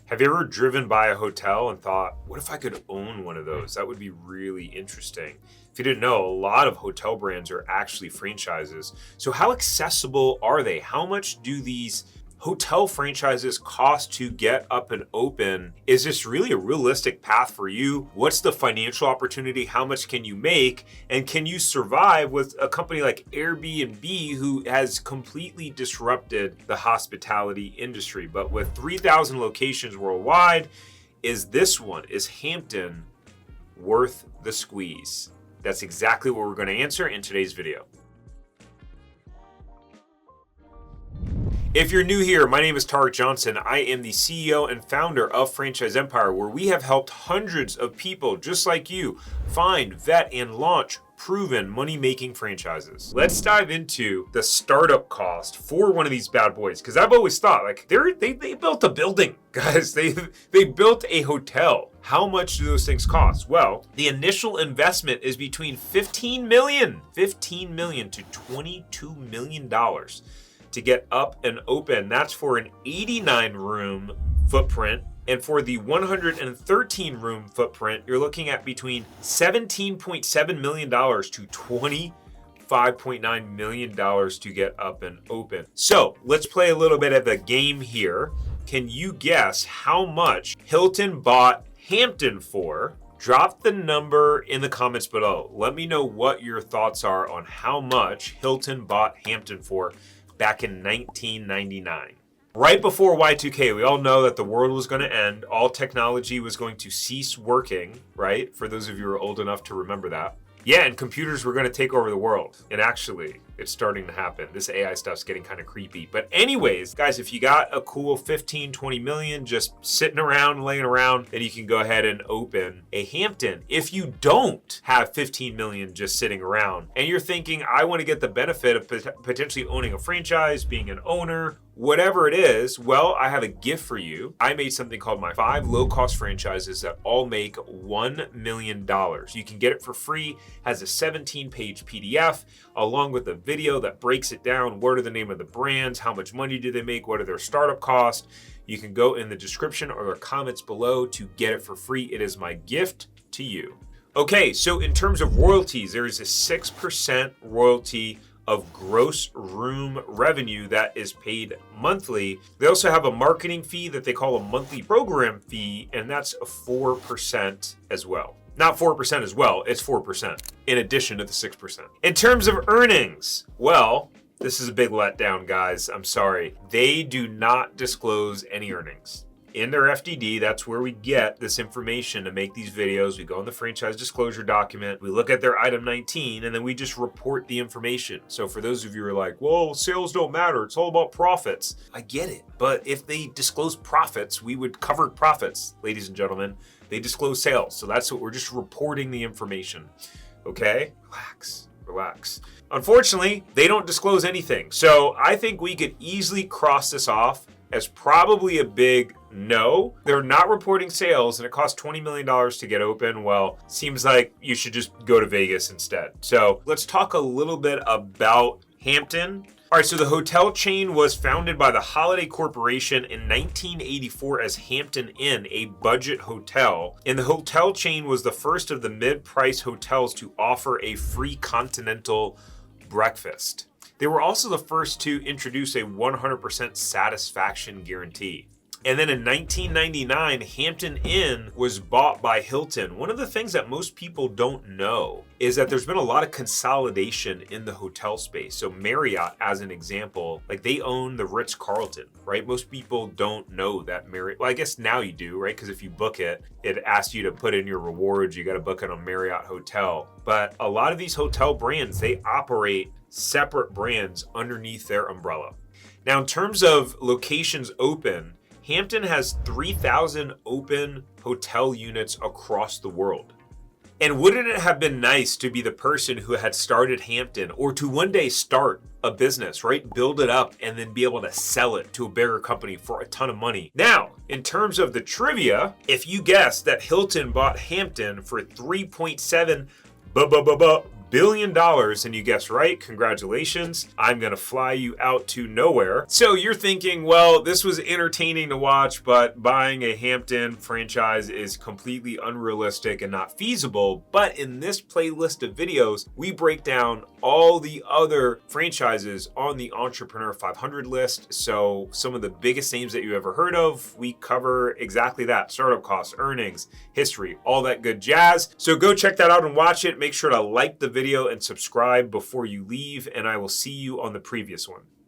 Have you ever driven by a hotel and thought, what if I could own one of those? That would be really interesting. If you didn't know, a lot of hotel brands are actually franchises. So how accessible are they? How much do these hotel franchises cost to get up and open? Is this really a realistic path for you? What's the financial opportunity? How much can you make? And can you survive with a company like Airbnb, who has completely disrupted the hospitality industry? But with 3,000 locations worldwide, is Hampton worth the squeeze? That's exactly what we're going to answer in today's video. If you're new here, my name is Tarek Johnson. I am the CEO and founder of Franchise Empire, where we have helped hundreds of people just like you find, vet, and launch proven money-making franchises. Let's dive into the startup cost for one of these bad boys, because I've always thought, like, they built a building, guys. They built a hotel. How much do those things cost? Well, the initial investment is between $15 million to $22 million to get up and open. That's for an 89-room footprint. And for the 113-room footprint, you're looking at between $17.7 million to $25.9 million to get up and open. So let's play a little bit of a game here. Can you guess how much Hilton bought Hampton for? Drop the number in the comments below. Let me know what your thoughts are on how much Hilton bought Hampton for back in 1999. Right before Y2K, we all know that the world was going to end. All technology was going to cease working, right? For those of you who are old enough to remember that. Yeah, and computers were going to take over the world. And actually, it's starting to happen. This AI stuff's getting kind of creepy. But anyways, guys, if you got a cool 15, 20 million just sitting around, laying around, then you can go ahead and open a Hampton. If you don't have 15 million just sitting around and you're thinking, I want to get the benefit of potentially owning a franchise, being an owner, whatever it is, well, I have a gift for you. I made something called my 5 low-cost franchises that all make $1 million. You can get it for free, has a 17-page PDF, along with a video that breaks it down. What are the name of the brands? How much money do they make? What are their startup costs? You can go in the description or the comments below to get it for free. It is my gift to you. Okay, so in terms of royalties, there is a 6% royalty of gross room revenue that is paid monthly. They also have a marketing fee that they call a monthly program fee, and that's a 4% as well. Not 4% as well, it's 4% in addition to the 6%. In terms of earnings, well, this is a big letdown, guys. I'm sorry. They do not disclose any earnings. In their FDD, that's where we get this information to make these videos. We go in the franchise disclosure document, we look at their item 19, and then we just report the information. So for those of you who are like, well, sales don't matter, it's all about profits. I get it, but if they disclose profits, we would cover profits, ladies and gentlemen. They disclose sales, so that's what we're just reporting the information, okay? Relax. Unfortunately, they don't disclose anything. So I think we could easily cross this off as probably a big no. They're not reporting sales and it costs $20 million to get open. Well, seems like you should just go to Vegas instead. So let's talk a little bit about Hampton. All right, so the hotel chain was founded by the Holiday Corporation in 1984 as Hampton Inn, a budget hotel. And the hotel chain was the first of the mid-price hotels to offer a free continental breakfast. They were also the first to introduce a 100% satisfaction guarantee. And then in 1999, Hampton Inn was bought by Hilton. One of the things that most people don't know is that there's been a lot of consolidation in the hotel space. So Marriott, as an example, like they own the Ritz-Carlton, right? Most people don't know that Marriott, well, I guess now you do, right? Because if you book it, it asks you to put in your rewards. You got to book it on Marriott Hotel. But a lot of these hotel brands, they operate separate brands underneath their umbrella. Now, in terms of locations open, Hampton has 3,000 open hotel units across the world. And wouldn't it have been nice to be the person who had started Hampton, or to one day start a business, right? Build it up and then be able to sell it to a bigger company for a ton of money. Now, in terms of the trivia, if you guessed that Hilton bought Hampton for $3.7 billion and you guessed right, congratulations. I'm gonna fly you out to nowhere. So you're thinking, well, this was entertaining to watch, but buying a Hampton franchise is completely unrealistic and not feasible. But in this playlist of videos, we break down all the other franchises on the Entrepreneur 500 list. So some of the biggest names that you ever heard of, we cover exactly that: startup costs, earnings, history, all that good jazz. So go check that out and watch it. Make sure to like the video and subscribe before you leave, and I will see you on the previous one.